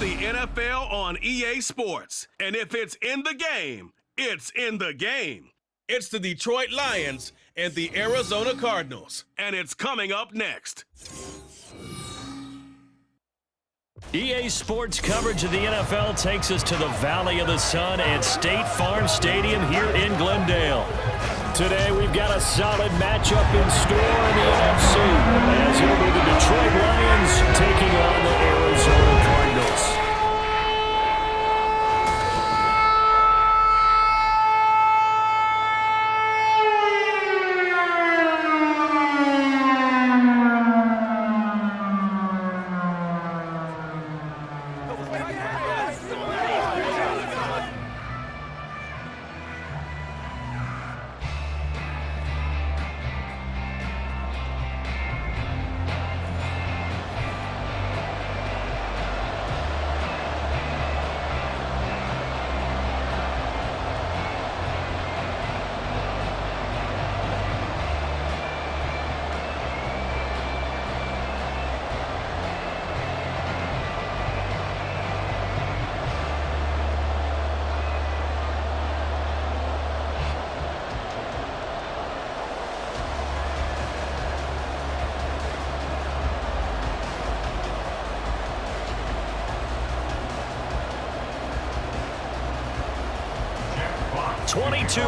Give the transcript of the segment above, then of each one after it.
the NFL on EA Sports. And if it's in the game, it's in the game. It's the Detroit Lions and the Arizona Cardinals. And it's coming up next. EA Sports coverage of the NFL takes us to the Valley of the Sun at State Farm Stadium here in Glendale. Today we've got a solid matchup in store in the NFC as it'll be the Detroit Lions taking on the Arizona Cardinals.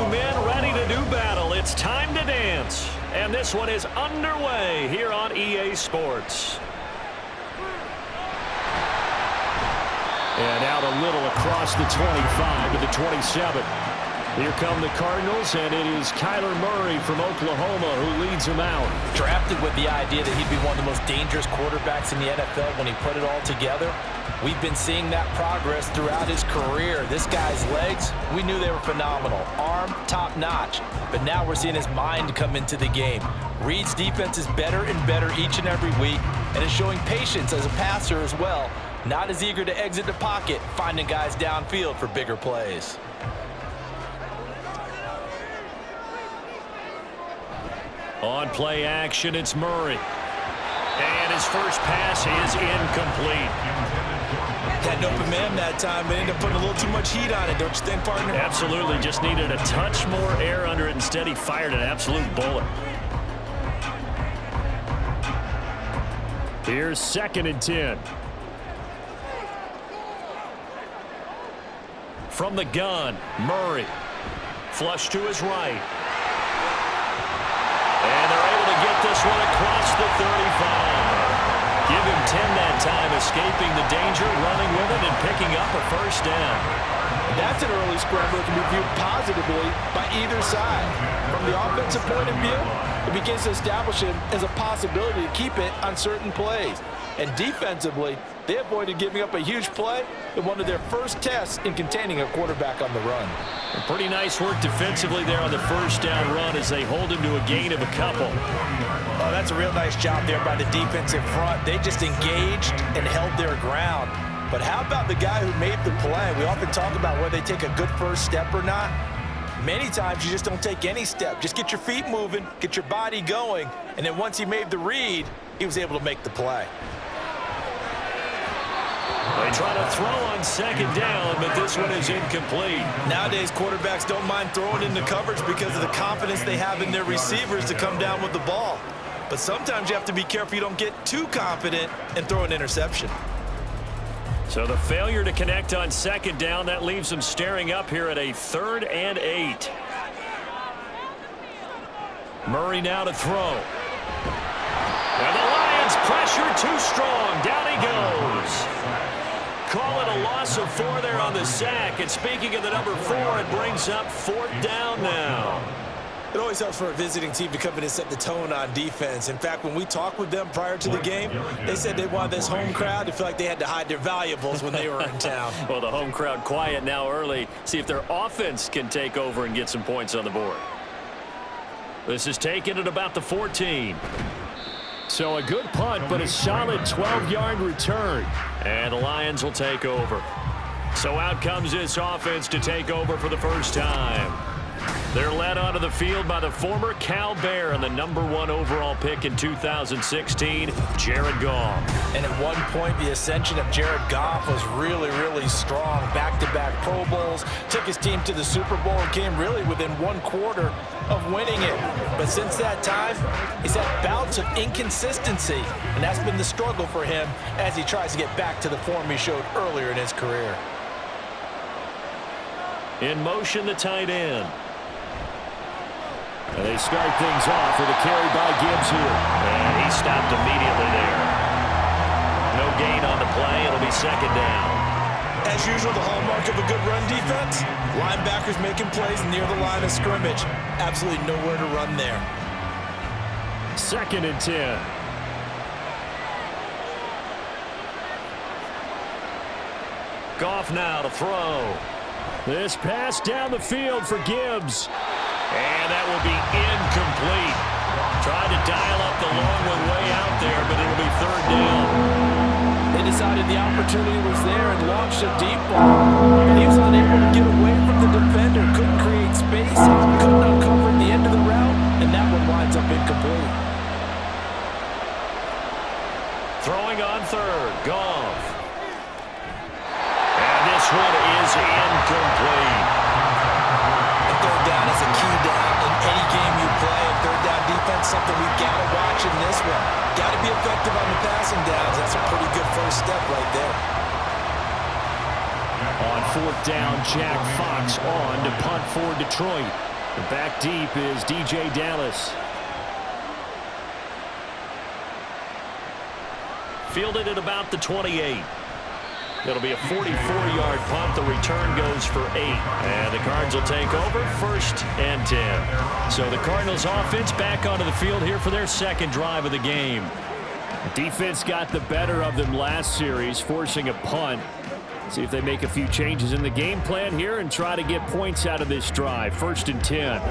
Men ready to do battle. It's time to dance. And this one is underway here on EA Sports. And out a little across the 25 to the 27. Here come the Cardinals, and it is Kyler Murray from Oklahoma who leads them out. Drafted with the idea that he'd be one of the most dangerous quarterbacks in the NFL when he put it all together. We've been seeing that progress throughout his career. This guy's legs, we knew they were phenomenal. Arm, top-notch. But now we're seeing his mind come into the game. Reed's defense is better and better each and every week, and is showing patience as a passer as well. Not as eager to exit the pocket, finding guys downfield for bigger plays. On play action, it's Murray. And his first pass is incomplete. Had an open man that time, but ended up putting a little too much heat on it, don't you think, partner? Absolutely. Just needed a touch more air under it. Instead, he fired an absolute bullet. Here's 2nd and 10. From the gun, Murray. Flush to his right. And they're able to get this one across the 35. Give him 10 that time, escaping the danger, running with it, and picking up a first down. That's an early scramble that can be viewed positively by either side. From the offensive point of view, it begins to establish him as a possibility to keep it on certain plays. And defensively, they avoided giving up a huge play in one of their first tests in containing a quarterback on the run. And pretty nice work defensively there on the first down run as they hold him to a gain of a couple. Oh, that's a real nice job there by the defensive front. They just engaged and held their ground. But how about the guy who made the play? We often talk about whether they take a good first step or not. Many times you just don't take any step. Just get your feet moving, get your body going, and then once he made the read, he was able to make the play. They try to throw on 2nd down, but this one is incomplete. Nowadays, quarterbacks don't mind throwing into coverage because of the confidence they have in their receivers to come down with the ball. But sometimes you have to be careful you don't get too confident and throw an interception. So the failure to connect on 2nd down, that leaves them staring up here at a 3rd and 8. Murray now to throw. And the Lions pressure too strong. Down he goes. Call it a loss of 4 there on the sack. And speaking of the number 4, it brings up 4th down now. It always helps for a visiting team to come in and set the tone on defense. In fact, when we talked with them prior to the game, they said they wanted this home crowd to feel like they had to hide their valuables when they were in town. Well, the home crowd quiet now early. See if their offense can take over and get some points on the board. This is taken at about the 14. So a good punt, but a solid 12-yard return. And the Lions will take over. So out comes this offense to take over for the first time. They're led onto the field by the former Cal Bear and the #1 overall pick in 2016, Jared Goff. And at one point, the ascension of Jared Goff was really, really strong. Back-to-back Pro Bowls, took his team to the Super Bowl and came really within one quarter of winning it. But since that time, he's had bouts of inconsistency, and that's been the struggle for him as he tries to get back to the form he showed earlier in his career. In motion, the tight end. And they start things off with a carry by Gibbs here. And he stopped immediately there. No gain on the play. It'll be second down. As usual, the hallmark of a good run defense, linebackers making plays near the line of scrimmage. Absolutely nowhere to run there. 2nd and 10. Goff now to throw. This pass down the field for Gibbs. And that will be incomplete. Tried to dial up the long one way out there, but it'll be 3rd down. They decided the opportunity was there and launched a deep ball. And he was unable to get away from the defender. Couldn't create space. Couldn't uncover the end of the route. And that one winds up incomplete. Throwing on 3rd. Goff. And this one is incomplete. Third down is a key down in any game you play. And third down defense, something we've got to watch in this one. Got to be effective on the passing downs. That's a pretty good first step right there. On 4th down, Jack Fox on to punt for Detroit. And back deep is DJ Dallas. Fielded at about the 28. It'll be a 44-yard punt. The return goes for 8. And the Cards will take over 1st and 10. So the Cardinals offense back onto the field here for their 2nd drive of the game. Defense got the better of them last series, forcing a punt. See if they make a few changes in the game plan here and try to get points out of this drive. 1st and 10.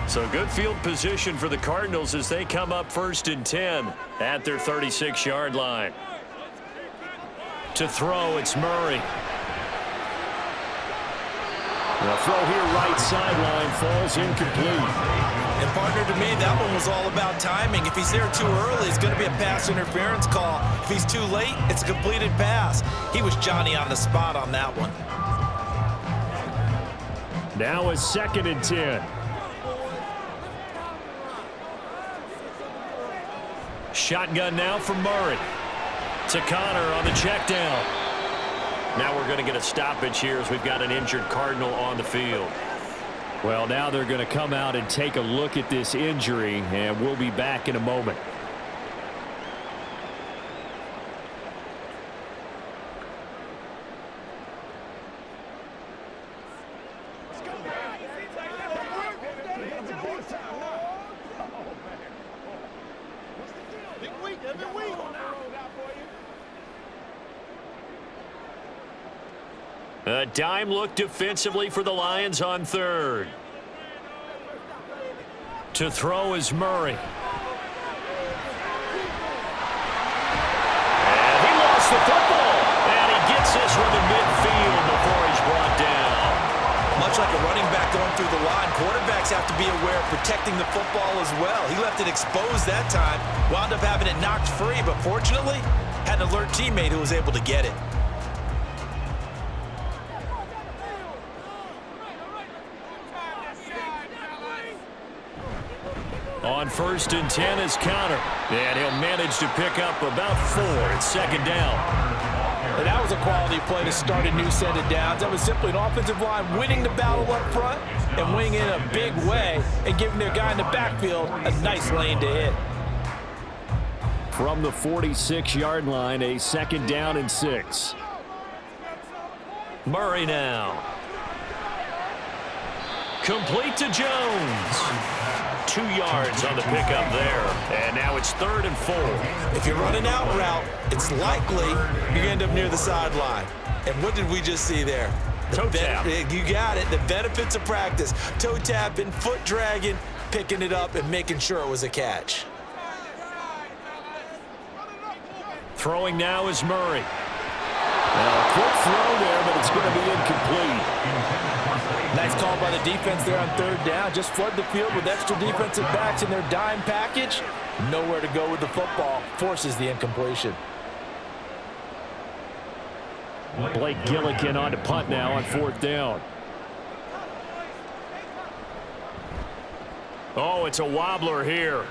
So good field position for the Cardinals as they come up 1st and 10 at their 36-yard line. To throw, it's Murray. The throw here, right sideline, falls incomplete. And partner, to me, that one was all about timing. If he's there too early, it's going to be a pass interference call. If he's too late, it's a completed pass. He was Johnny on the spot on that one. Now a 2nd and 10. Shotgun now for Murray. To Connor on the check down. Now we're going to get a stoppage here as we've got an injured Cardinal on the field. Well, now they're going to come out and take a look at this injury, and we'll be back in a moment. A dime look defensively for the Lions on 3rd. To throw is Murray. And he lost the football. And he gets this one to midfield before he's brought down. Much like a running back going through the line, quarterbacks have to be aware of protecting the football as well. He left it exposed that time, wound up having it knocked free, but fortunately, had an alert teammate who was able to get it. On 1st and 10 is Connor. And he'll manage to pick up about 4. It's 2nd down. And that was a quality play to start a new set of downs. That was simply an offensive line winning the battle up front and winning in a big way and giving their guy in the backfield a nice lane to hit. From the 46-yard line, a 2nd down and 6. Murray now. Complete to Jones. 2 yards on the pickup there. And now it's 3rd and 4. If you're running out route, it's likely you're going to end up near the sideline. And what did we just see there? Toe tap. You got it. The benefits of practice. Toe tapping, foot dragging, picking it up, and making sure it was a catch. Throwing now is Murray. A quick throw there, but it's going to be incomplete. Nice call by the defense there on third down. Just flood the field with extra defensive backs in their dime package. Nowhere to go with the football. Forces the incompletion. Blake Gillikin on to punt now on fourth down. Oh, it's a wobbler here.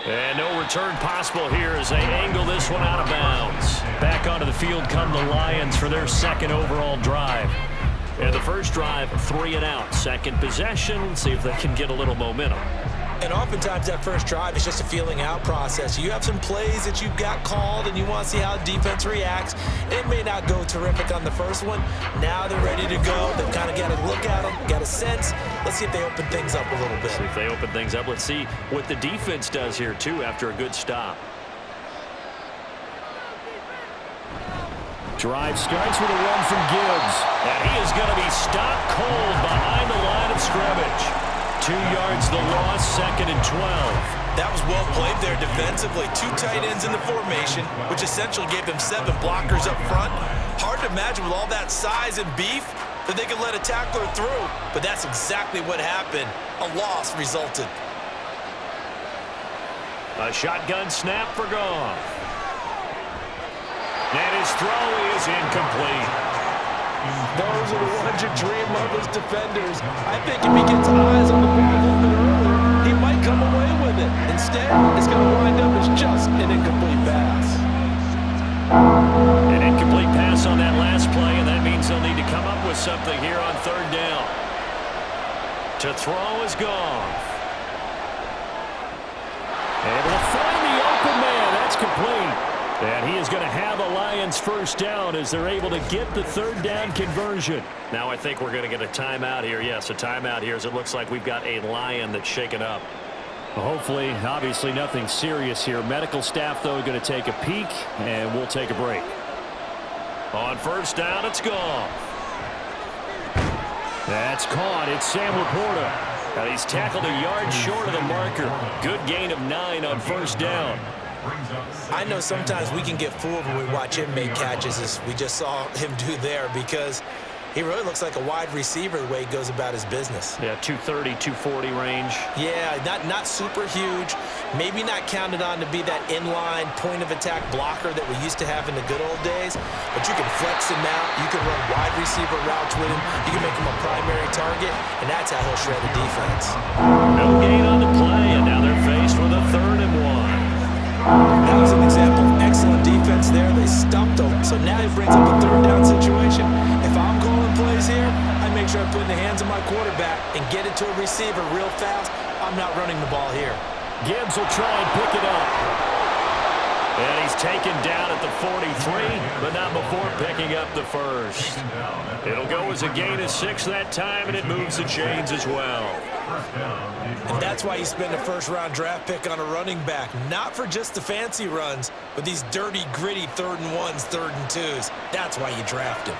And no return possible here as they angle this one out of bounds. Back onto the field come the Lions for their second overall drive. And the first drive, 3 and out. Second possession, see if they can get a little momentum. And oftentimes that first drive is just a feeling out process. You have some plays that you've got called and you want to see how defense reacts. It may not go terrific on the first one. Now they're ready to go. They've kind of got a look at them, got a sense. Let's see if they open things up a little bit. See if they open things up. Let's see what the defense does here, too, after a good stop. Drive starts with a run from Gibbs. And he is going to be stopped cold behind the line of scrimmage. 2 yards the loss, second and 12. That was well played there defensively. 2 tight ends in the formation, which essentially gave them 7 blockers up front. Hard to imagine with all that size and beef that they could let a tackler through, but that's exactly what happened. A loss resulted. A shotgun snap for Goff. And his throw is incomplete. Those are the ones you dream of as defenders. I think if he gets eyes on the ball a little bit earlier, he might come away with it. Instead, it's going to wind up as just an incomplete pass. An incomplete pass on that last play, and that means they'll need to come up with something here on third down. To throw is Goff. Able to find the open man. That's complete. And he is going to have a Lions first down as they're able to get the third down conversion. Now I think we're going to get a timeout here. Yes, a timeout here as it looks like we've got a Lion that's shaken up. Well, hopefully, obviously nothing serious here. Medical staff, though, going to take a peek, and we'll take a break. On first down, it's Goff. That's caught. It's Sam Laporta. And he's tackled a yard short of the marker. Good gain of 9 on first down. I know sometimes we can get fooled when we watch him make catches, as we just saw him do there, because he really looks like a wide receiver the way he goes about his business. Yeah, 230, 240 range. Yeah, not super huge. Maybe not counted on to be that inline point-of-attack blocker that we used to have in the good old days, but you can flex him out. You can run wide receiver routes with him. You can make him a primary target, and that's how he'll shred the defense. No gain on the play, and now they're faced with a 3rd and 1. That was an example of excellent defense there. They stumped him. So now he brings up a third down situation. If I'm calling plays here, I make sure I put it in the hands of my quarterback and get it to a receiver real fast. I'm not running the ball here. Gibbs will try and pick it up. And he's taken down at the 43, but not before picking up the first. It'll go as a gain of 6 that time, and it moves the chains as well. And that's why you spend a first-round draft pick on a running back. Not for just the fancy runs, but these dirty, gritty 3rd and 1s, 3rd and 2s. That's why you draft him.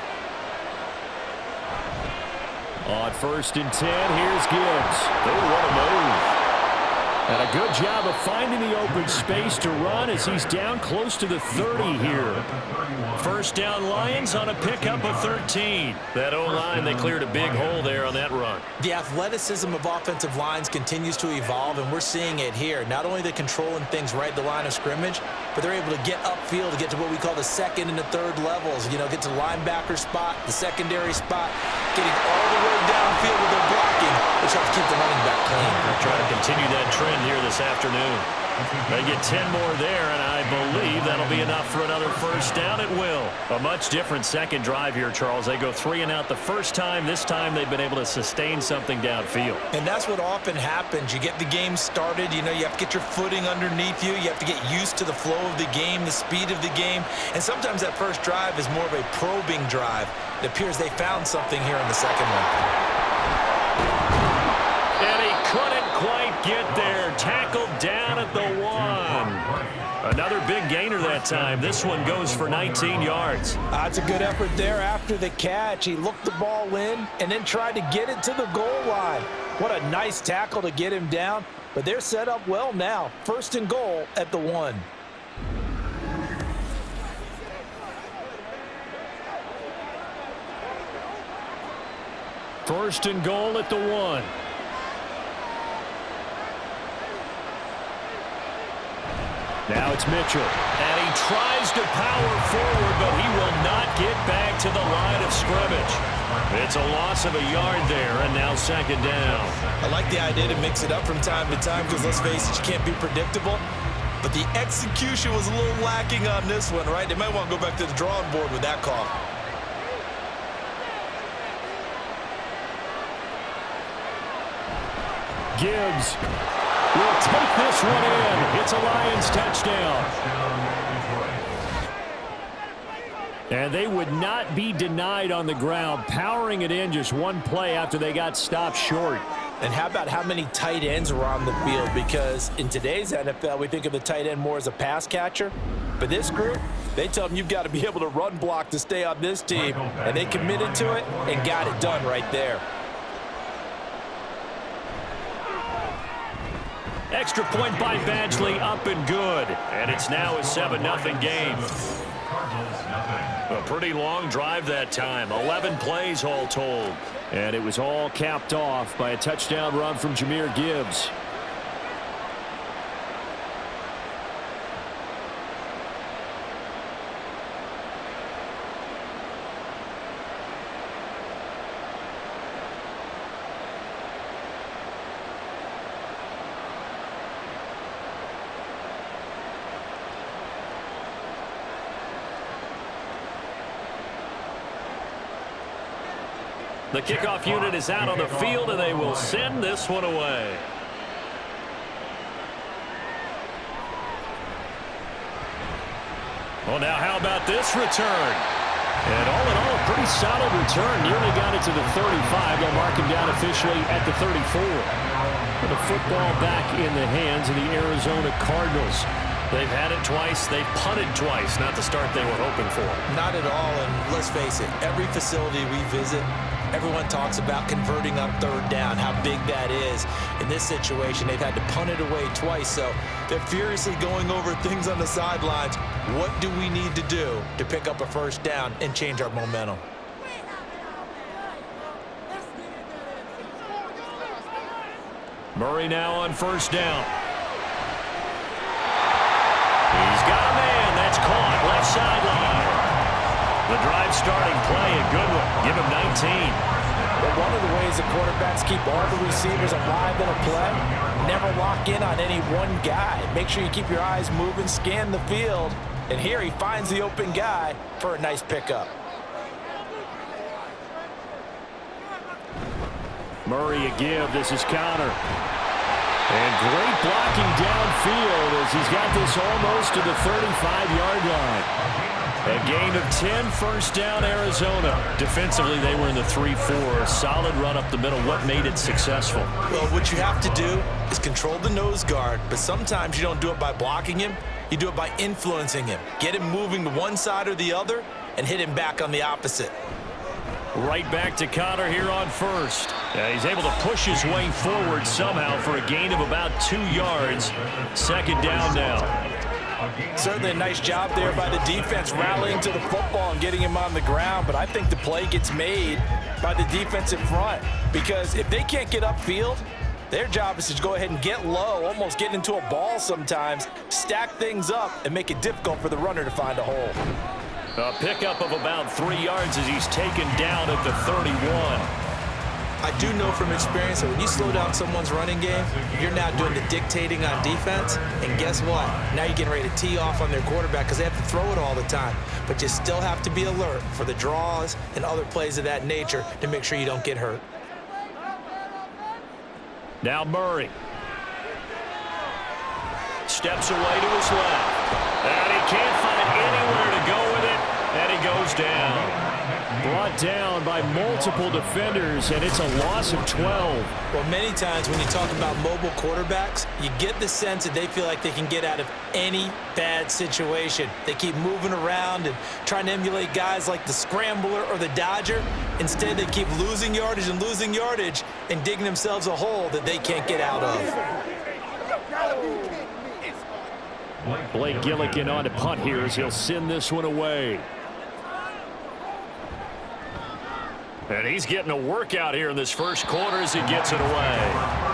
On first and 10, here's Gibbs. Oh, what a move. And a good job of finding the open space to run as he's down close to the 30 here. First down Lions on a pickup of 13. That O-line, they cleared a big hole there on that run. The athleticism of offensive lines continues to evolve, and we're seeing it here. Not only they're controlling things right at the line of scrimmage, but they're able to get upfield to get to what we call the 2nd and the 3rd levels. You know, get to the linebacker spot, the secondary spot, getting all the way downfield with their blocking, which helps keep the running back clean. They're trying to continue that trend here this afternoon. They get 10 more there, and I believe that'll be enough for another first down. It will. A much different second drive here, Charles. They go 3 and out the first time. This time they've been able to sustain something downfield. And that's what often happens. You get the game started. You know, you have to get your footing underneath you. You have to get used to the flow of the game, the speed of the game. And sometimes that first drive is more of a probing drive. It appears they found something here in the second one. And he couldn't quite get there. Tackled down at the 1. Another big gainer that time. This one goes for 19 yards. That's a good effort there after the catch. He looked the ball in and then tried to get it to the goal line. What a nice tackle to get him down. But they're set up well now. 1st and goal at the 1. First and goal at the 1. Now it's Mitchell. And he tries to power forward, but he will not get back to the line of scrimmage. It's a loss of a yard there, and now second down. I like the idea to mix it up from time to time because, let's face it, you can't be predictable. But the execution was a little lacking on this one, right? They might want to go back to the drawing board with that call. Gibbs will take this one in. It's a Lions touchdown. And they would not be denied on the ground, powering it in just one play after they got stopped short. And how about how many tight ends were on the field? Because in today's NFL, we think of the tight end more as a pass catcher. But this group, they tell them you've got to be able to run block to stay on this team. And they committed to it and got it done right there. Extra point by Badgley, up and good. And it's now a 7-0 game. A pretty long drive that time. 11 plays all told. And it was all capped off by a touchdown run from Jahmyr Gibbs. The kickoff unit is out on the field, and they will send this one away. Well, now how about this return? And all in all, a pretty solid return. Nearly got it to the 35. They'll mark him down officially at the 34. The football back in the hands of the Arizona Cardinals. They've had it twice. They've punted twice. Not the start they were hoping for. Not at all, and let's face it, every facility we visit, everyone talks about converting on third down, how big that is. In this situation, they've had to punt it away twice, so they're furiously going over things on the sidelines. What do we need to do to pick up a first down and change our momentum? Murray now on first down. He's got a man. That's caught. Left sideline. The drive starting play, a good one. Give him 19. But one of the ways the quarterbacks keep all the receivers alive in a play, never lock in on any one guy. Make sure you keep your eyes moving, scan the field. And here he finds the open guy for a nice pickup. Murray a give. This is counter. And great blocking downfield as he's got this almost to the 35-yard line. A gain of 10, first down, Arizona. Defensively, they were in the 3-4. Solid run up the middle. What made it successful? Well, what you have to do is control the nose guard, but sometimes you don't do it by blocking him. You do it by influencing him. Get him moving to one side or the other and hit him back on the opposite. Right back to Connor here on first. He's able to push his way forward somehow for a gain of about 2 yards. Second down now. Certainly a nice job there by the defense rallying to the football and getting him on the ground, but I think the play gets made by the defensive front because if they can't get upfield, their job is to go ahead and get low, almost get into a ball sometimes, stack things up, and make it difficult for the runner to find a hole. A pickup of about 3 yards as he's taken down at the 31. I do know from experience that when you slow down someone's running game, you're now doing the dictating on defense. And guess what? Now you're getting ready to tee off on their quarterback because they have to throw it all the time. But you still have to be alert for the draws and other plays of that nature to make sure you don't get hurt. Now Murray. Steps away to his left. And he can't find anywhere to go with it. And he goes down. Brought down by multiple defenders, and it's a loss of 12. Well, many times when you talk about mobile quarterbacks, you get the sense that they feel like they can get out of any bad situation. They keep moving around and trying to emulate guys like the Scrambler or the Dodger. Instead, they keep losing yardage and digging themselves a hole that they can't get out of. Blake Gillikin on to punt here as he'll send this one away. And he's getting a workout here in this first quarter as he gets it away.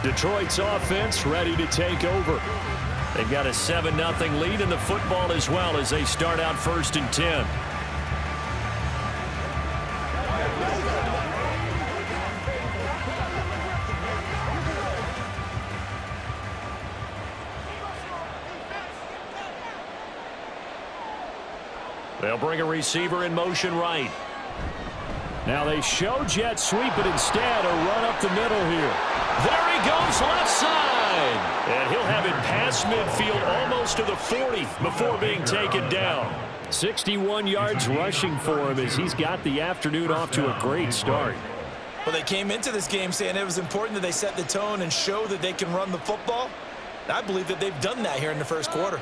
Detroit's offense ready to take over. They've got a 7-0 lead in the football as well as they start out 1st and 10. They'll bring a receiver in motion right. Now they show jet sweep, but instead a run up the middle here. There he goes, left side. And he'll have it past midfield almost to the 40 before being taken down. 61 yards rushing for him as he's got the afternoon off to a great start. Well, they came into this game saying it was important that they set the tone and show that they can run the football. I believe that they've done that here in the first quarter.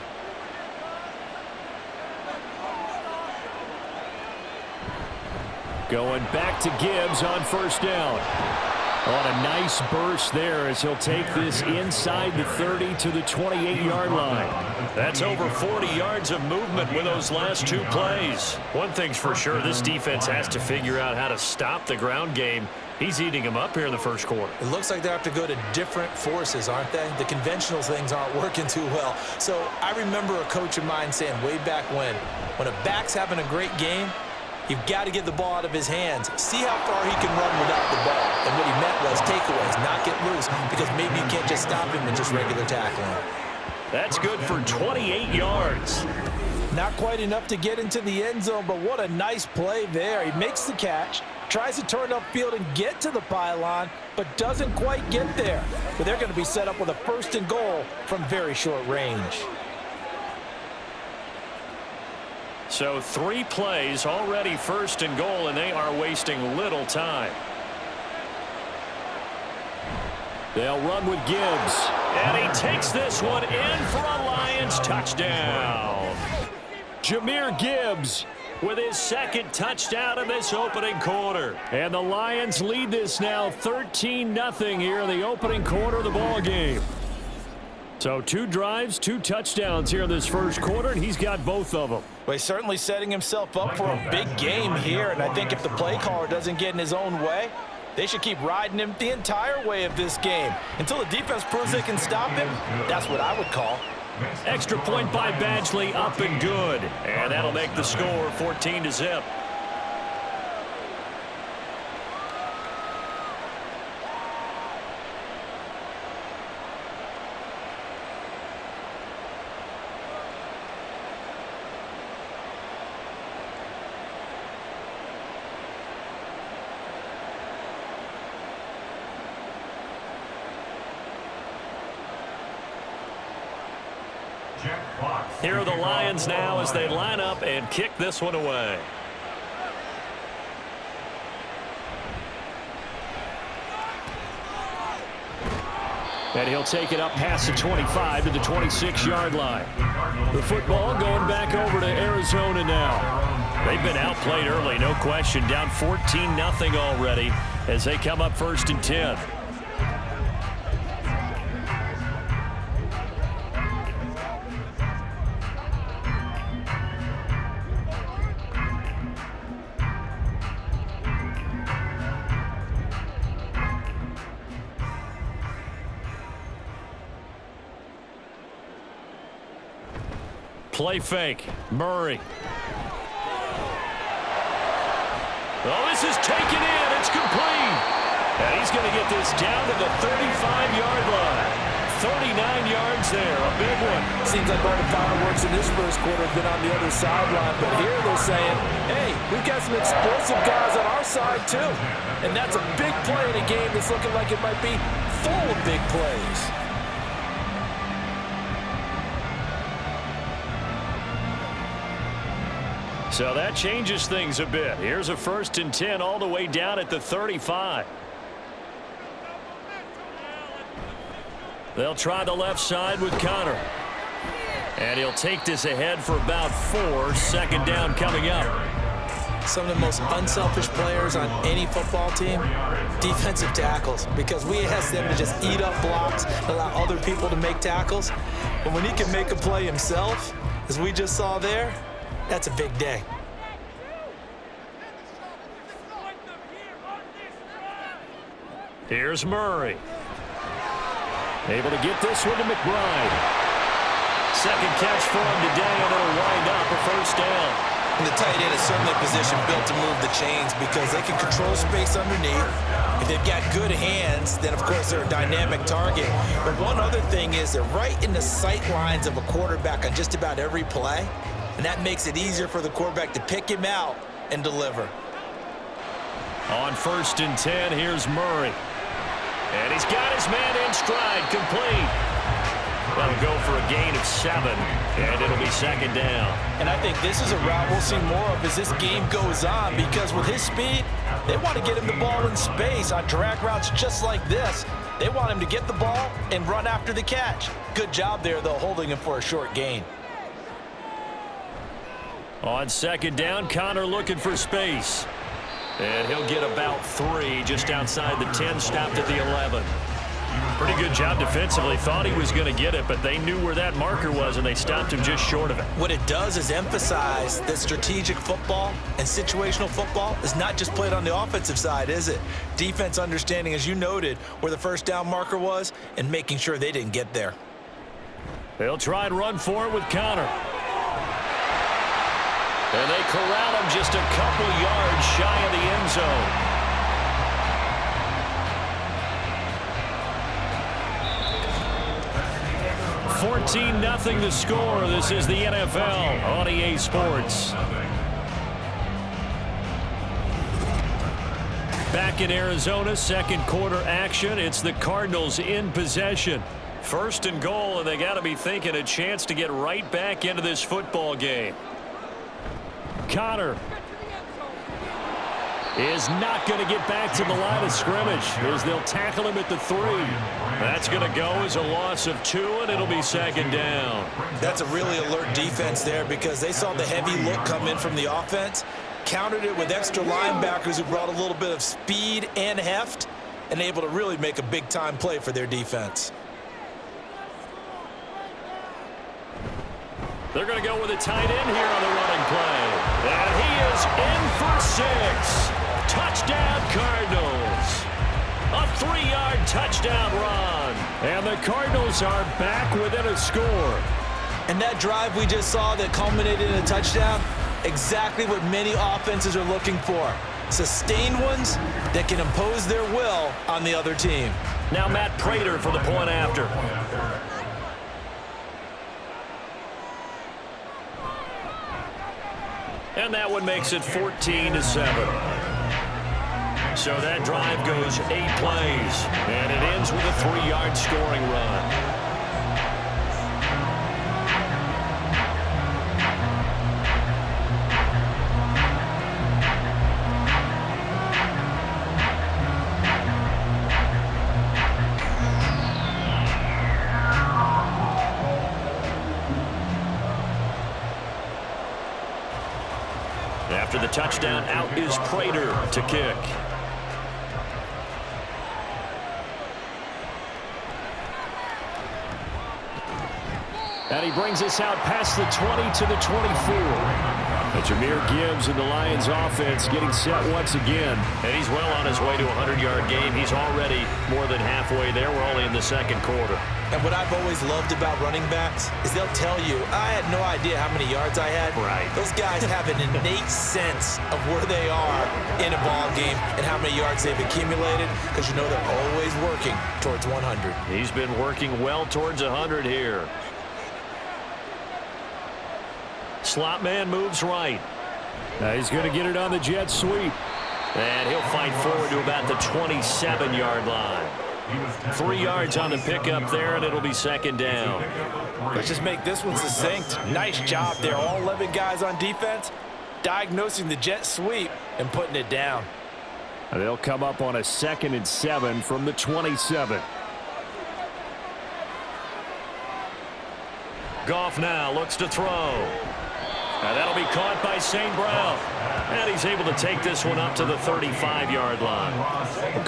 Going back to Gibbs on 1st down. On a nice burst there as he'll take this inside the 30 to the 28-yard line. That's over 40 yards of movement with those last 2 plays. One thing's for sure, this defense has to figure out how to stop the ground game. He's eating them up here in the first quarter. It looks like they have to go to different forces, aren't they? The conventional things aren't working too well. So I remember a coach of mine saying way back when a back's having a great game, you've got to get the ball out of his hands. See how far he can run without the ball. And what he meant was takeaways, not get loose, because maybe you can't just stop him with just regular tackling. That's good for 28 yards. Not quite enough to get into the end zone, but what a nice play there. He makes the catch, tries to turn upfield and get to the pylon, but doesn't quite get there. But they're going to be set up with a 1st and goal from very short range. So 3 plays already 1st and goal, and they are wasting little time. They'll run with Gibbs. And he takes this one in for a Lions touchdown. Jahmyr Gibbs with his 2nd touchdown in this opening quarter. And the Lions lead this now 13-0 here in the opening quarter of the ball game. So 2 drives, 2 touchdowns here in this first quarter, and he's got both of them. Well, he's certainly setting himself up for a big game here, and I think if the play caller doesn't get in his own way, they should keep riding him the entire way of this game. Until the defense proves they can stop him, that's what I would call. Extra point by Badgley, up and good. And that'll make the score 14-0. Here are the Lions now as they line up and kick this one away. And he'll take it up past the 25 to the 26-yard line. The football going back over to Arizona now. They've been outplayed early, no question. Down 14-0 already as they come up 1st and 10. Play fake. Murray. Oh, this is taken in. It's complete. And he's going to get this down to the 35-yard line. 39 yards there. A big one. Seems like all the fireworks in this first quarter have been on the other sideline. But here they're saying, hey, we've got some explosive guys on our side, too. And that's a big play in a game that's looking like it might be full of big plays. So that changes things a bit. Here's a 1st and 10 all the way down at the 35. They'll try the left side with Connor. And he'll take this ahead for about 4. 2nd down coming up. Some of the most unselfish players on any football team, defensive tackles, because we ask them to just eat up blocks, allow other people to make tackles. But when he can make a play himself, as we just saw there, that's a big day. Here's Murray. Able to get this one to McBride. Second catch for him today, and it'll wind up a first down. And the tight end is certainly a position built to move the chains because they can control space underneath. If they've got good hands, then of course they're a dynamic target. But one other thing is they're right in the sight lines of a quarterback on just about every play. And that makes it easier for the quarterback to pick him out and deliver. On 1st and 10, here's Murray. And he's got his man in stride, complete. That'll go for a gain of 7, and it'll be second down. And I think this is a route we'll see more of as this game goes on because with his speed, they want to get him the ball in space on drag routes just like this. They want him to get the ball and run after the catch. Good job there, though, holding him for a short gain. On second down, Connor looking for space. And he'll get about 3 just outside the 10, stopped at the 11. Pretty good job defensively. Thought he was going to get it, but they knew where that marker was, and they stopped him just short of it. What it does is emphasize that strategic football and situational football is not just played on the offensive side, is it? Defense understanding, as you noted, where the first down marker was and making sure they didn't get there. They'll try and run for it with Connor. And they corral him just a couple yards shy of the end zone. 14-0 the score. This is the NFL on EA Sports. Back in Arizona, second quarter action. It's the Cardinals in possession. 1st and goal, and they got to be thinking a chance to get right back into this football game. Connor is not going to get back to the line of scrimmage as they'll tackle him at the 3. That's going to go as a loss of 2, and it'll be second down. That's a really alert defense there because they saw the heavy look come in from the offense, countered it with extra linebackers who brought a little bit of speed and heft, and able to really make a big-time play for their defense. They're going to go with a tight end here on the running play. And he is in for 6. Touchdown, Cardinals. A 3-yard touchdown run. And the Cardinals are back within a score. And that drive we just saw that culminated in a touchdown, exactly what many offenses are looking for. Sustained ones that can impose their will on the other team. Now Matt Prater for the point after. And that one makes it 14-7. So that drive goes 8 plays, and it ends with a 3-yard scoring run. After the touchdown, out is Prater to kick. And he brings us out past the 20 to the 24. Jameer Gibbs and the Lions offense getting set once again. And he's well on his way to a 100-yard game. He's already more than halfway there. We're only in the second quarter. And what I've always loved about running backs is they'll tell you, I had no idea how many yards I had. Right. Those guys have an innate sense of where they are in a ball game and how many yards they've accumulated because you know they're always working towards 100. He's been working well towards 100 here. Slot man moves right. He's going to get it on the jet sweep. And he'll fight forward to about the 27-yard line. 3 yards on the pickup there, and it'll be second down. Let's just make this one succinct. Nice job there. All 11 guys on defense diagnosing the jet sweep and putting it down. They'll come up on a 2nd and 7 from the 27. Goff now looks to throw. And that'll be caught by St. Brown. And he's able to take this one up to the 35-yard line.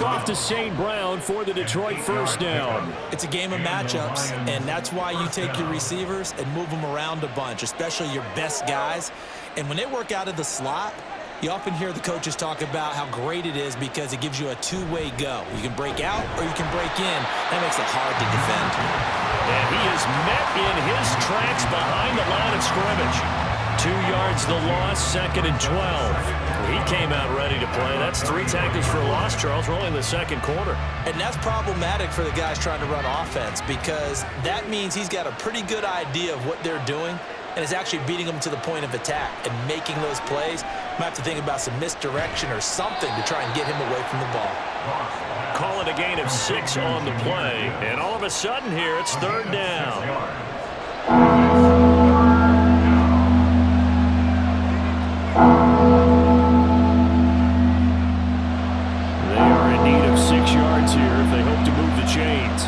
Off to St. Brown for the Detroit first down. It's a game of matchups, and that's why you take your receivers and move them around a bunch, especially your best guys. And when they work out of the slot, you often hear the coaches talk about how great it is because it gives you a two-way go. You can break out or you can break in. That makes it hard to defend. And he is met in his tracks behind the line of scrimmage. 2 yards the loss, 2nd and 12. He came out ready to play. That's 3 tackles for a loss, Charles. We're only in the second quarter. And that's problematic for the guys trying to run offense because that means he's got a pretty good idea of what they're doing and is actually beating them to the point of attack and making those plays. Might have to think about some misdirection or something to try and get him away from the ball. Call it a gain of 6 on the play. And all of a sudden here, it's 3rd down. Here if they hope to move the chains.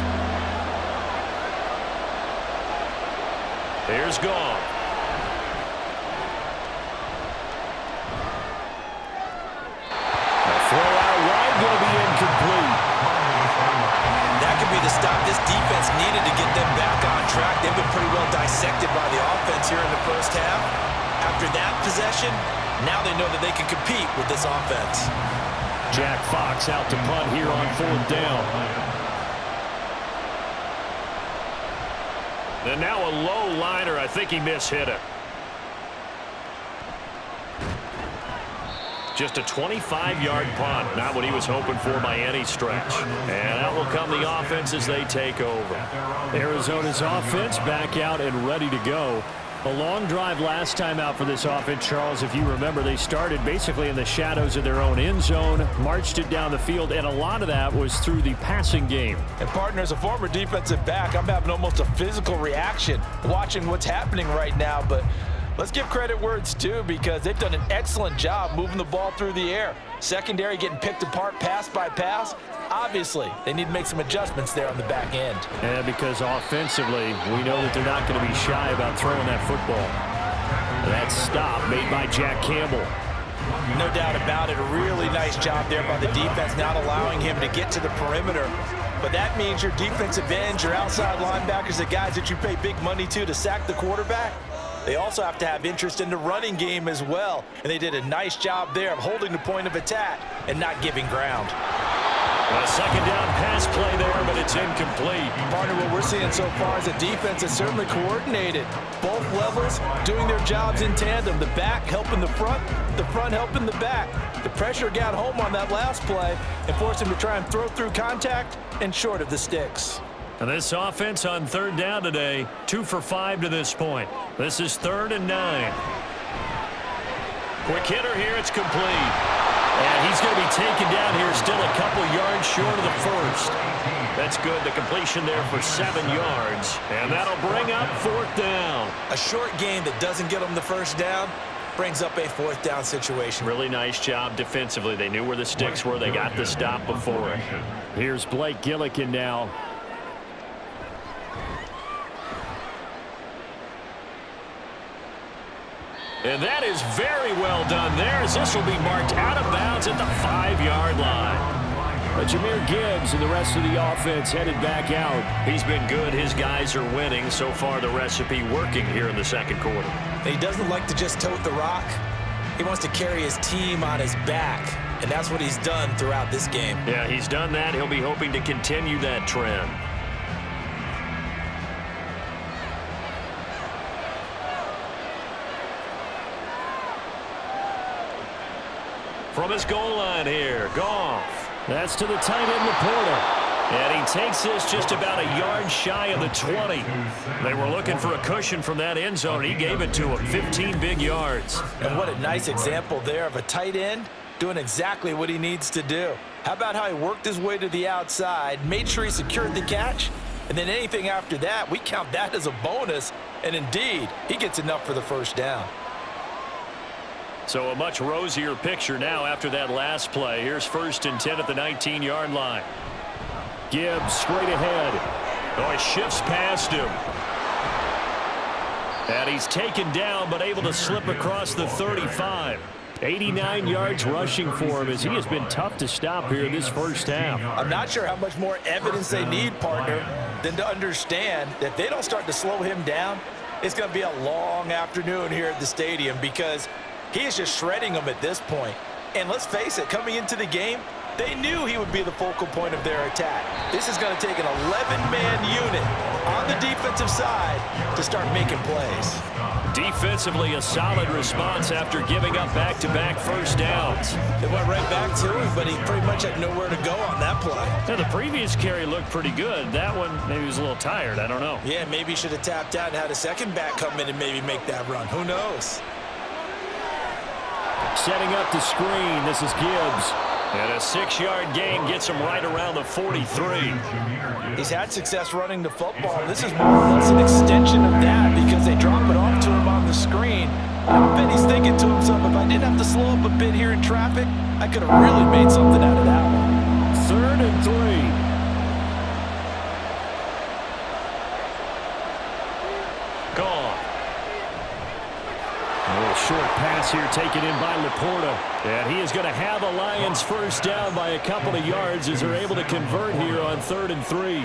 Here's Goff. A throw out wide going to be incomplete. That could be the stop this defense needed to get them back on track. They've been pretty well dissected by the offense here in the first half. After that possession, now they know that they can compete with this offense. Jack Fox out to punt here on 4th down. And now a low liner. I think he mishit it. Just a 25-yard punt. Not what he was hoping for by any stretch. And out will come the offense as they take over. Arizona's offense back out and ready to go. A long drive last time out for this offense, Charles. If you remember, they started basically in the shadows of their own end zone, marched it down the field, and a lot of that was through the passing game. And, partner, as a former defensive back, I'm having almost a physical reaction watching what's happening right now. But let's give credit where it's due because they've done an excellent job moving the ball through the air. Secondary getting picked apart pass by pass. Obviously, they need to make some adjustments there on the back end. And because offensively, we know that they're not going to be shy about throwing that football. That stop made by Jack Campbell. No doubt about it. A really nice job there by the defense, not allowing him to get to the perimeter. But that means your defensive ends, your outside linebackers, the guys that you pay big money to sack the quarterback, they also have to have interest in the running game as well. And they did a nice job there of holding the point of attack and not giving ground. A 2nd down pass play there, but it's incomplete. Partner, what we're seeing so far is a defense that's certainly coordinated. Both levels doing their jobs in tandem. The back helping the front helping the back. The pressure got home on that last play and forced him to try and throw through contact and short of the sticks. And this offense on 3rd down today, 2 for 5 to this point. This is 3rd and 9. Quick hitter here, it's complete. And he's going to be taken down here still a couple yards short of the first. That's good. The completion there for 7 yards. And that'll bring up 4th down. A short game that doesn't get them the first down brings up a 4th down situation. Really nice job defensively. They knew where the sticks were. They got the stop before it. Here's Blake Gillikin now. And that is very well done there as this will be marked out of bounds at the 5-yard line. But Jahmyr Gibbs and the rest of the offense headed back out. He's been good. His guys are winning. So far, the recipe working here in the second quarter. He doesn't like to just tote the rock. He wants to carry his team on his back, and that's what he's done throughout this game. Yeah, he's done that. He'll be hoping to continue that trend. From his goal line here, Goff. That's to the tight end, Laporta. And he takes this just about a yard shy of the 20. They were looking for a cushion from that end zone. He gave it to him, 15 big yards. And what a nice example there of a tight end doing exactly what he needs to do. How about how he worked his way to the outside, made sure he secured the catch, and then anything after that, we count that as a bonus. And indeed, he gets enough for the first down. So a much rosier picture now after that last play. Here's 1st and 10 at the 19-yard line. Gibbs straight ahead. Oh, he shifts past him. And he's taken down, but able to slip across the 35. 89 yards rushing for him as he has been tough to stop here this first half. I'm not sure how much more evidence they need, partner, than to understand that if they don't start to slow him down, it's going to be a long afternoon here at the stadium because he is just shredding them at this point. And let's face it, coming into the game, they knew he would be the focal point of their attack. This is going to take an 11-man unit on the defensive side to start making plays. Defensively, a solid response after giving up back-to-back first downs. They went right back to him, but he pretty much had nowhere to go on that play. Now, the previous carry looked pretty good. That one, maybe he was a little tired. I don't know. Yeah, maybe he should have tapped out and had a second back come in and maybe make that run. Who knows? Setting up the screen, this is Gibbs. And a 6-yard gain gets him right around the 43. He's had success running the football. This is more or less an extension of that because they drop it off to him on the screen. I bet he's thinking to himself, if I didn't have to slow up a bit here in traffic, I could have really made something out of that one. 3rd and 3. Gone. A little short pass here taken in by Laporta. And he is going to have a Lions first down by a couple of yards as they're able to convert here on 3rd and 3.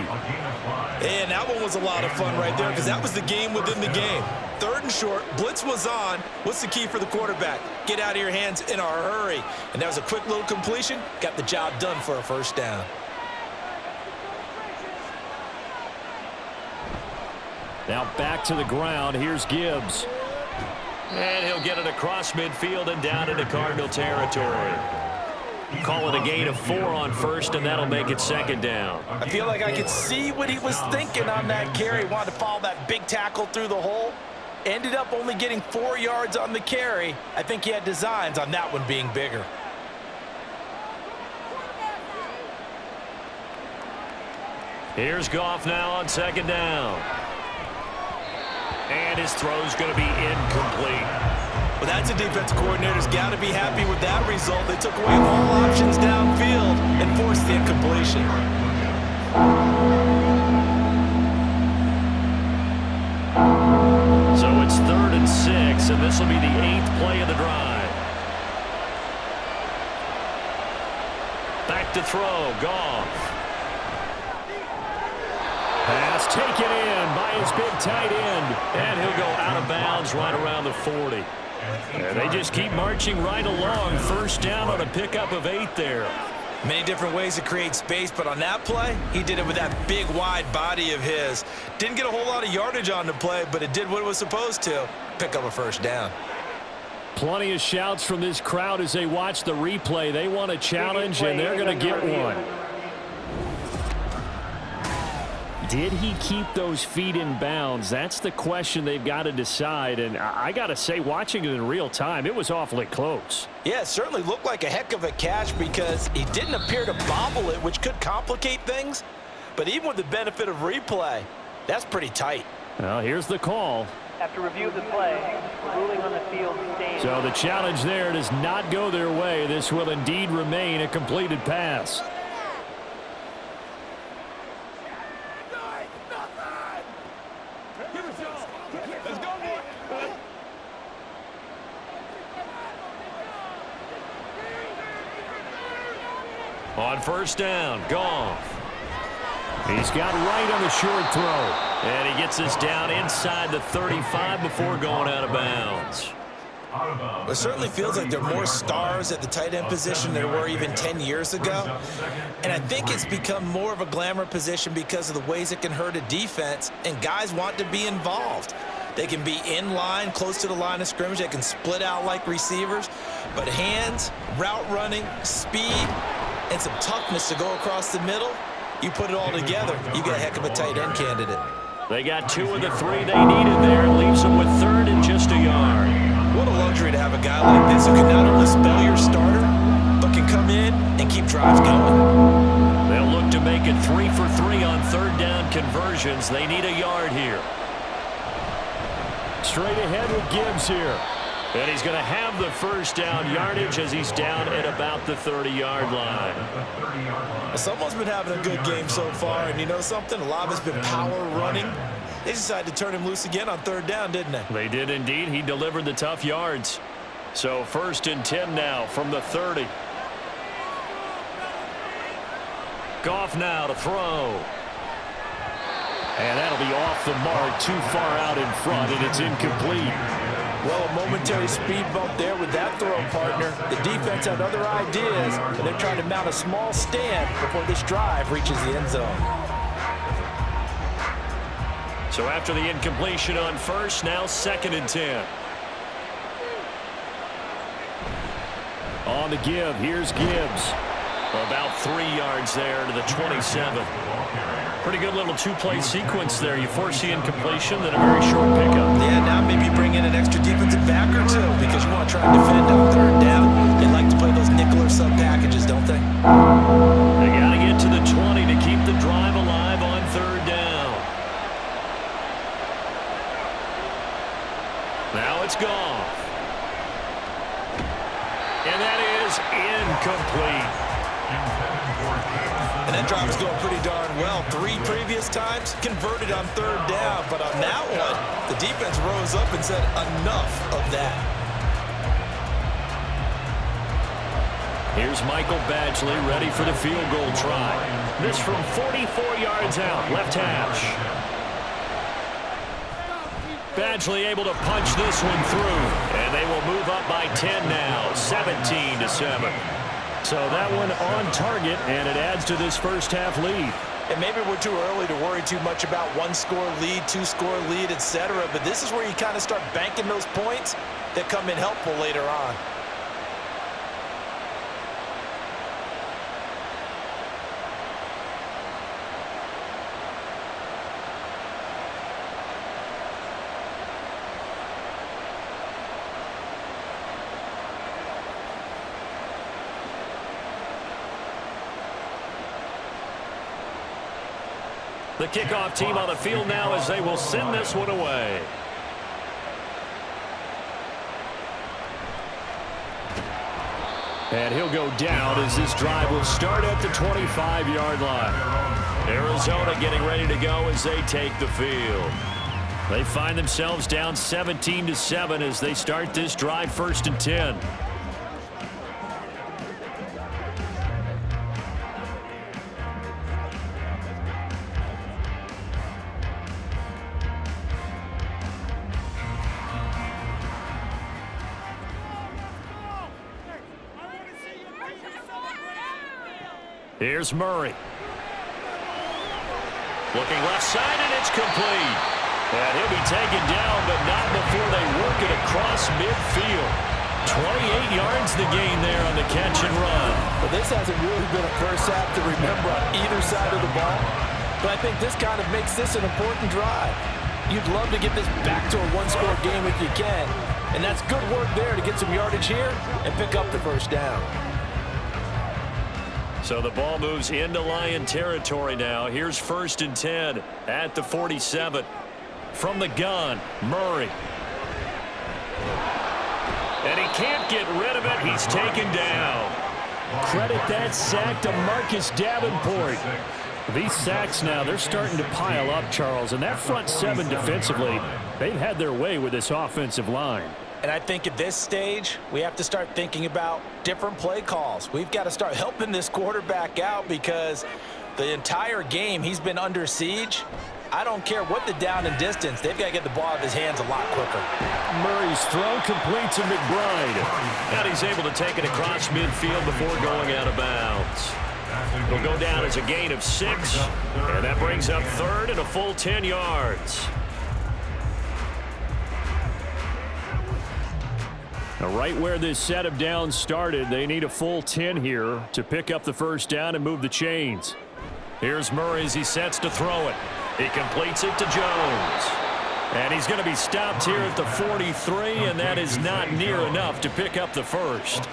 And that one was a lot of fun right there because that was the game within the game. 3rd and short, blitz was on. What's the key for the quarterback? Get out of your hands in a hurry. And that was a quick little completion. Got the job done for a first down. Now back to the ground. Here's Gibbs. And he'll get it across midfield and down into Cardinal territory. Call it a gain of 4 on first, and that'll make it 2nd down. I feel like I could see what he was thinking on that carry. Wanted to follow that big tackle through the hole. Ended up only getting 4 yards on the carry. I think he had designs on that one being bigger. Here's Goff now on 2nd down. And his throw's going to be incomplete. Well, that's a defense coordinator's got to be happy with that result. They took away all options downfield and forced the incompletion. So it's 3rd and 6, and this will be the 8th play of the drive. Back to throw, Goff. Pass taken in by his big tight end. And he'll go out of bounds right around the 40. And they just keep marching right along. First down on a pickup of 8 there. Many different ways to create space, but on that play, he did it with that big, wide body of his. Didn't get a whole lot of yardage on the play, but it did what it was supposed to. Pick up a first down. Plenty of shouts from this crowd as they watch the replay. They want a challenge, and they're going to get one. Did he keep those feet in bounds? That's the question they've got to decide. And I got to say, watching it in real time, it was awfully close. Yeah, it certainly looked like a heck of a catch because he didn't appear to bobble it, which could complicate things. But even with the benefit of replay, that's pretty tight. Well, here's the call. After review of the play, the ruling on the field stands. So the challenge there does not go their way. This will indeed remain a completed pass. On first down, Goff. He's got right on the short throw. And he gets this down inside the 35 before going out of bounds. It certainly feels like there are more stars at the tight end position than there were even 10 years ago. And I think it's become more of a glamour position because of the ways it can hurt a defense, and guys want to be involved. They can be in line, close to the line of scrimmage. They can split out like receivers. But hands, route running, speed, and some toughness to go across the middle, you put it all together, you get a heck of a tight end candidate. They got 2 of the 3 they needed there. Leaves them with 3rd and just a yard. What a luxury to have a guy like this who can not only spell your starter, but can come in and keep drives going. They'll look to make it 3 for 3 on 3rd down conversions. They need a yard here. Straight ahead with Gibbs here. And he's going to have the first down yardage as he's down at about the 30-yard line. Someone's been having a good game so far, and you know something? A lot of it's been power running. They decided to turn him loose again on 3rd down, didn't they? They did indeed. He delivered the tough yards. So 1st and 10 now from the 30. Goff now to throw. And that'll be off the mark, too far out in front, and it's incomplete. Well, a momentary speed bump there with that throw, partner. The defense had other ideas, and they're trying to mount a small stand before this drive reaches the end zone. So after the incompletion on 1st, now 2nd and 10. On the give, here's Gibbs. About 3 yards there to the 27. Pretty good little 2-play sequence there. You force the incompletion, then a very short pickup. Yeah, now maybe bring in an extra defensive back or two because you want to try and defend on 3rd down. They like to play those nickel or sub packages, don't they? They got to get to the 20 to keep the drive alive on 3rd down. Now it's gone. And that is incomplete. And that drive is going pretty darn well. 3 previous times converted on 3rd down. But on that one, the defense rose up and said enough of that. Here's Michael Badgley ready for the field goal try. This from 44 yards out, left hash. Badgley able to punch this one through. And they will move up by 10 now, 17-7. So that one on target, and it adds to this first half lead. And maybe we're too early to worry too much about 1-score lead, 2-score lead, etc. But this is where you kind of start banking those points that come in helpful later on. The kickoff team on the field now as they will send this one away. And he'll go down as this drive will start at the 25-yard line. Arizona getting ready to go as they take the field. They find themselves down 17-7 as they start this drive 1st and 10. Here's Murray. Looking left side, and it's complete. And he'll be taken down, but not before they work it across midfield. 28 yards the gain there on the catch and run. But this hasn't really been a first half to remember on either side of the ball. But I think this kind of makes this an important drive. You'd love to get this back to a 1-score game if you can. And that's good work there to get some yardage here and pick up the first down. So the ball moves into Lion territory now. Here's 1st and 10 at the 47. From the gun, Murray. And he can't get rid of it. He's taken down. Credit that sack to Marcus Davenport. These sacks now, they're starting to pile up, Charles. And that front 7 defensively, they've had their way with this offensive line. And I think at this stage, we have to start thinking about different play calls. We've got to start helping this quarterback out because the entire game he's been under siege. I don't care what the down and distance. They've got to get the ball out of his hands a lot quicker. Murray's throw complete to McBride. And he's able to take it across midfield before going out of bounds. It'll go down as a gain of 6. And that brings up 3rd and a full 10 yards. Now, right where this set of downs started, they need a full 10 here to pick up the first down and move the chains. Here's Murray as he sets to throw it. He completes it to Jones. And he's going to be stopped here at the 43, and that is not near enough to pick up the first.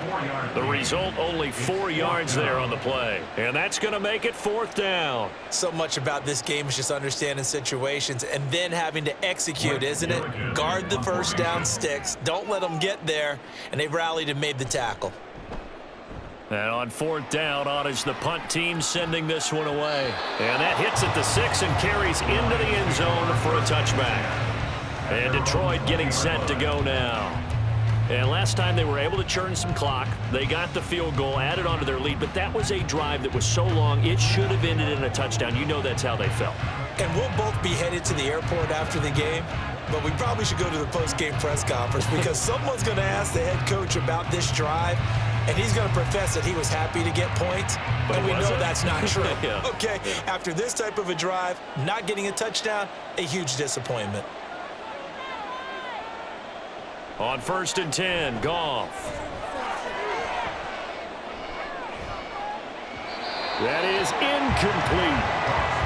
The result, only 4 yards there on the play. And that's going to make it 4th down. So much about this game is just understanding situations and then having to execute, isn't it? Guard the first down sticks. Don't let them get there. And they rallied and made the tackle. And on 4th down, on is the punt team sending this one away. And that hits at the 6 and carries into the end zone for a touchback. And Detroit getting set to go now. And last time they were able to churn some clock. They got the field goal, added onto their lead, but that was a drive that was so long it should have ended in a touchdown. You know that's how they felt. And we'll both be headed to the airport after the game, but we probably should go to the post-game press conference because someone's going to ask the head coach about this drive, and he's going to profess that he was happy to get points, and we know that's not true. Yeah. Okay, after this type of a drive, not getting a touchdown, a huge disappointment. On 1st and 10, Goff. That is incomplete.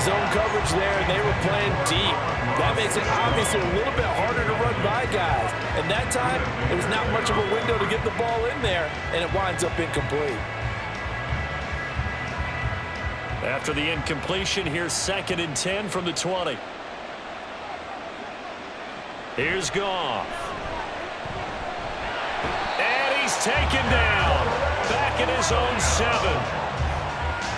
Zone coverage there, and they were playing deep. That makes it obviously a little bit harder to run by guys. And that time, there was not much of a window to get the ball in there, and it winds up incomplete. After the incompletion, here's 2nd and 10 from the 20. Here's Goff. And he's taken down. Back in his own 7.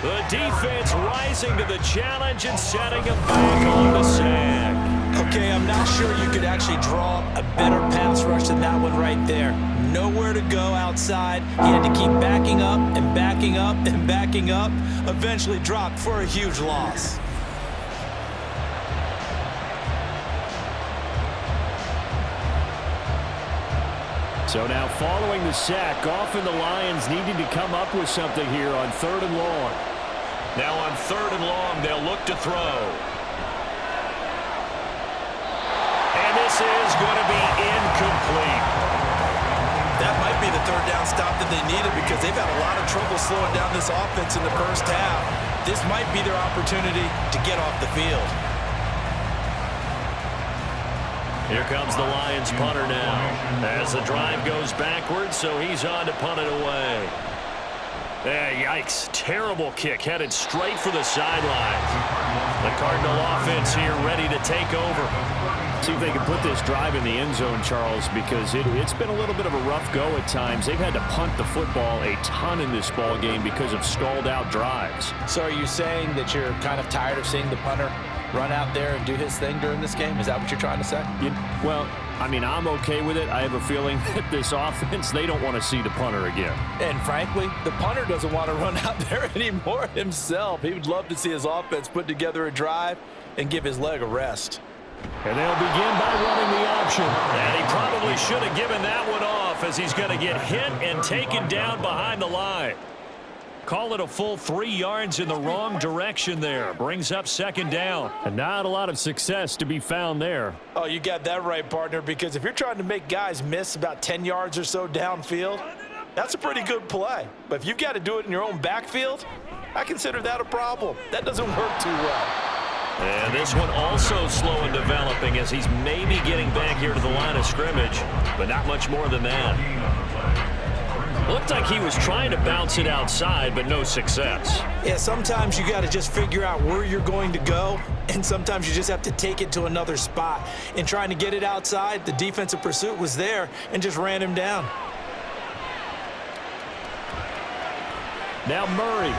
The defense rising to the challenge and setting him back on the sack. Okay, I'm not sure you could actually draw a better pass rush than that one right there. Nowhere to go outside. He had to keep backing up and backing up and backing up. Eventually dropped for a huge loss. So now following the sack, Goff and the Lions needing to come up with something here on 3rd and long. Now on 3rd and long, they'll look to throw. And this is going to be incomplete. That might be the 3rd down stop that they needed because they've had a lot of trouble slowing down this offense in the first half. This might be their opportunity to get off the field. Here comes the Lions punter now. As the drive goes backwards, so he's on to punt it away. Yikes. Terrible kick headed straight for the sidelines. The Cardinal offense here ready to take over. See if they can put this drive in the end zone, Charles, because it's been a little bit of a rough go at times. They've had to punt the football a ton in this ball game because of stalled out drives. So are you saying that you're kind of tired of seeing the punter run out there and do his thing during this game? Is that what you're trying to say? Well, I mean, I'm okay with it. I have a feeling that this offense, they don't want to see the punter again. And frankly, the punter doesn't want to run out there anymore himself. He would love to see his offense put together a drive and give his leg a rest. And they'll begin by running the option. And he probably should have given that one off as he's going to get hit and taken down behind the line. Call it a full 3 yards in the wrong direction there. Brings up 2nd down. And not a lot of success to be found there. Oh, you got that right, partner, because if you're trying to make guys miss about 10 yards or so downfield, that's a pretty good play. But if you've got to do it in your own backfield, I consider that a problem. That doesn't work too well. And this one also slow in developing as he's maybe getting back here to the line of scrimmage, but not much more than that. Looked like he was trying to bounce it outside, but no success. Yeah, sometimes you got to just figure out where you're going to go, and sometimes you just have to take it to another spot. In trying to get it outside, the defensive pursuit was there and just ran him down. Now Murray.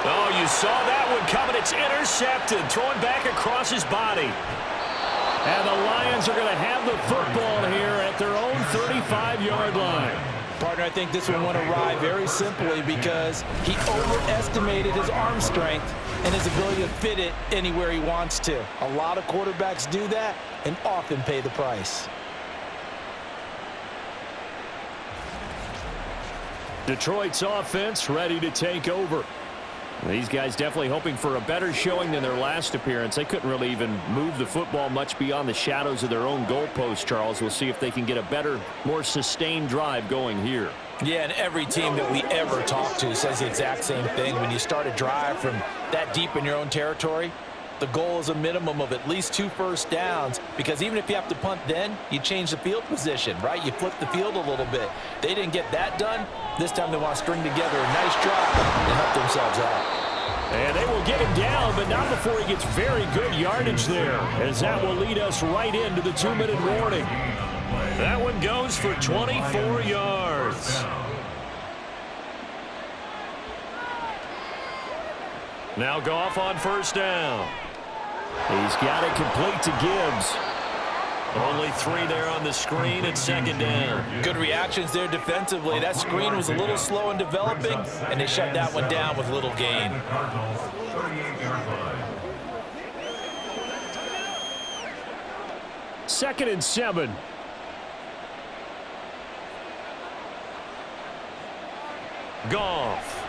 Oh, you saw that one coming. It's intercepted, thrown back across his body. And the Lions are going to have the football here at their own 35-yard line. Partner, I think this one went awry very simply because he overestimated his arm strength and his ability to fit it anywhere he wants to. A lot of quarterbacks do that and often pay the price. Detroit's offense ready to take over. These guys definitely hoping for a better showing than their last appearance. They couldn't really even move the football much beyond the shadows of their own goalpost, Charles. We'll see if they can get a better, more sustained drive going here. Yeah, and every team that we ever talk to says the exact same thing. When you start a drive from that deep in your own territory, the goal is a minimum of at least 2 first downs, because even if you have to punt then, you change the field position, right? You flip the field a little bit. They didn't get that done. This time they want to string together a nice drive and help themselves out. And they will get him down, but not before he gets very good yardage there, as that will lead us right into the 2-minute warning. That one goes for 24 yards. Now Goff on first down. He's got it complete to Gibbs. Only 3 there on the screen at second down. Good reactions there defensively. That screen was a little slow in developing, and they shut that one down with little gain. Second and 7. Goff.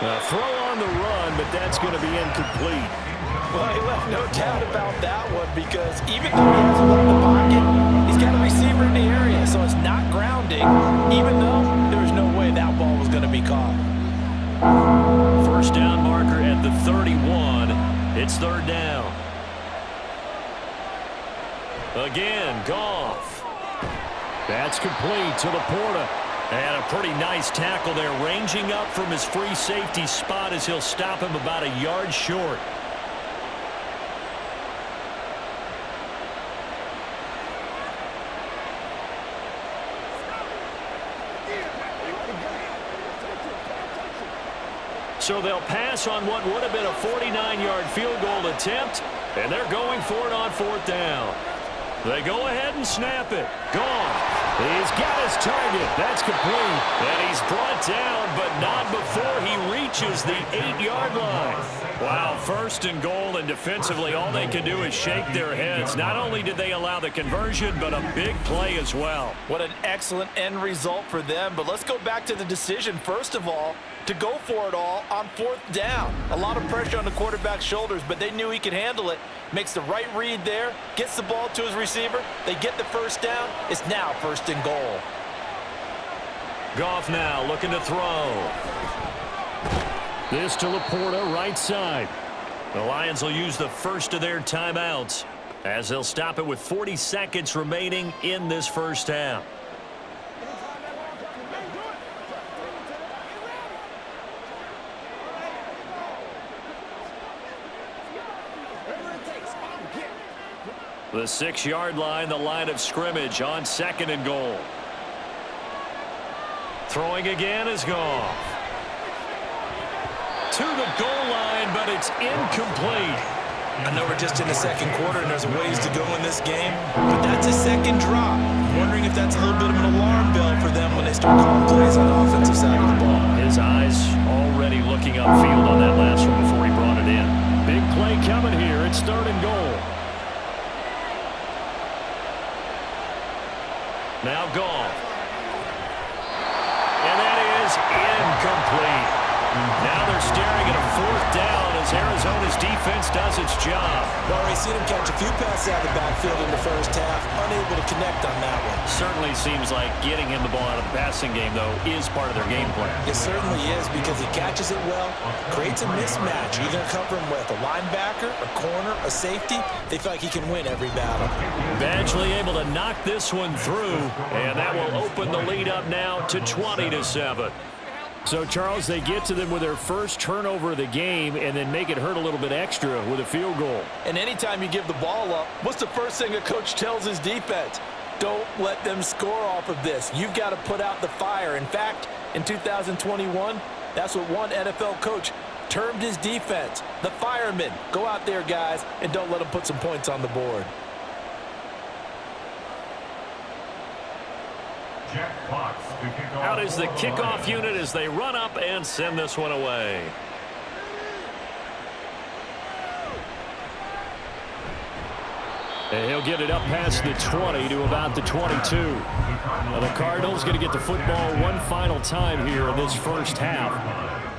A throw on the run, but that's going to be incomplete. Well, he left no doubt about that one because even though he hasn't left the pocket, he's got a receiver in the area, so it's not grounding, even though there's no way that ball was going to be caught. First down marker at the 31. It's third down. Again, Goff. That's complete to Laporta. And a pretty nice tackle there, ranging up from his free safety spot as he'll stop him about a yard short. So they'll pass on what would have been a 49-yard field goal attempt, and they're going for it on fourth down. They go ahead and snap it. Gone. He's got his target. That's complete. And he's brought down, but not before he reaches the 8-yard line. Wow, first and goal, and defensively all they can do is shake their heads. Not only did they allow the conversion, but a big play as well. What an excellent end result for them. But let's go back to the decision, first of all, to go for it all on fourth down. A lot of pressure on the quarterback's shoulders, but they knew he could handle it. Makes the right read there, gets the ball to his receiver. They get the first down. It's now first and goal. Goff now looking to throw. This to Laporta, right side. The Lions will use the first of their timeouts as they'll stop it with 40 seconds remaining in this first half. The 6-yard line, the line of scrimmage on second and goal. Throwing again is Goff. To the goal line, but it's incomplete. I know we're just in the second quarter and there's a ways to go in this game, but that's a second drop. I'm wondering if that's a little bit of an alarm bell for them when they start calling plays on the offensive side of the ball. His eyes already looking upfield on that last one before he brought it in. Big play coming here. It's third and goal. Now Goff. And that is incomplete. Now they're staring at a fourth down as Arizona's defense does its job. Well, we've seen him catch a few passes out of the backfield in the first half, unable to connect on that one. Certainly seems like getting him the ball out of the passing game, though, is part of their game plan. It certainly is because he catches it well, creates a mismatch. You're going to cover him with a linebacker, a corner, a safety. They feel like he can win every battle. Badgley able to knock this one through, and that will open the lead up now to 20-7. So, Charles, they get to them with their first turnover of the game and then make it hurt a little bit extra with a field goal. And anytime you give the ball up, what's the first thing a coach tells his defense? Don't let them score off of this. You've got to put out the fire. In fact, in 2021, that's what one NFL coach termed his defense. The firemen. Go out there, guys, and don't let them put some points on the board. Out is the kickoff unit as they run up and send this one away. And he'll get it up past the 20 to about the 22. Now the Cardinals going to get the football one final time here in this first half.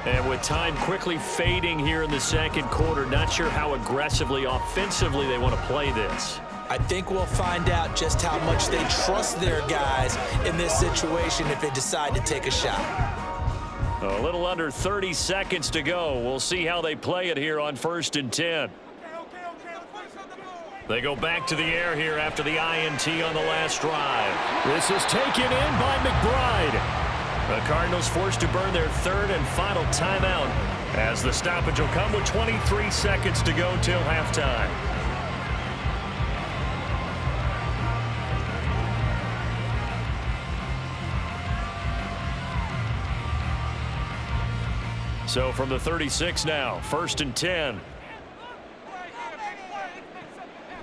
And with time quickly fading here in the second quarter, not sure how aggressively, offensively they want to play this. I think we'll find out just how much they trust their guys in this situation if they decide to take a shot. A little under 30 seconds to go. We'll see how they play it here on 1st and 10. They go back to the air here after the INT on the last drive. This is taken in by McBride. The Cardinals forced to burn their third and final timeout as the stoppage will come with 23 seconds to go till halftime. So from the 36 now, 1st and 10.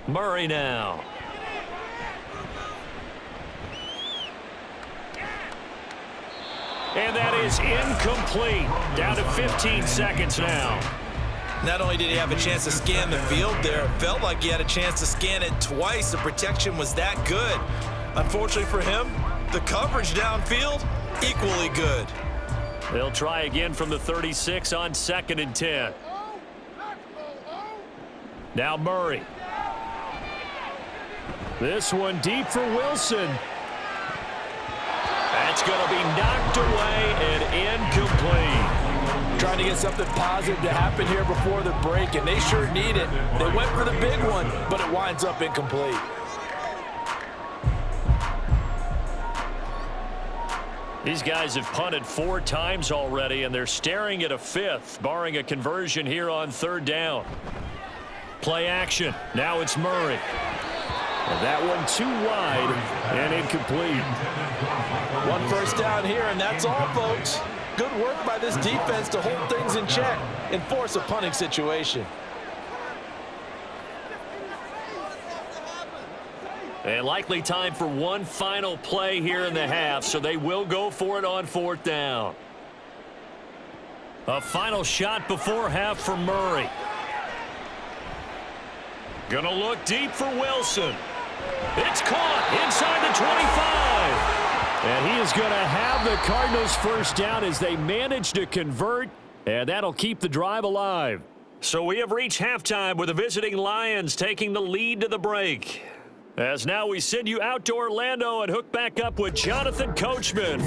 Murray now. And that is incomplete. Down to 15 seconds now. Not only did he have a chance to scan the field there, it felt like he had a chance to scan it twice. The protection was that good. Unfortunately for him, the coverage downfield, equally good. They'll try again from the 36 on 2nd and 10. Now Murray. This one deep for Wilson. That's going to be knocked away and incomplete. Trying to get something positive to happen here before the break, and they sure need it. They went for the big one, but it winds up incomplete. These guys have punted 4 times already, and they're staring at a 5th, barring a conversion here on 3rd down. Play action. Now it's Murray. And that one too wide and incomplete. 1 first down here, and that's all, folks. Good work by this defense to hold things in check and force a punting situation. And likely time for one final play here in the half, so they will go for it on 4th down. A final shot before half for Murray. Gonna look deep for Wilson. It's caught inside the 25. And he is going to have the Cardinals first down as they manage to convert, and that'll keep the drive alive. So we have reached halftime with the visiting Lions taking the lead to the break. As now we send you out to Orlando and hook back up with Jonathan Coachman.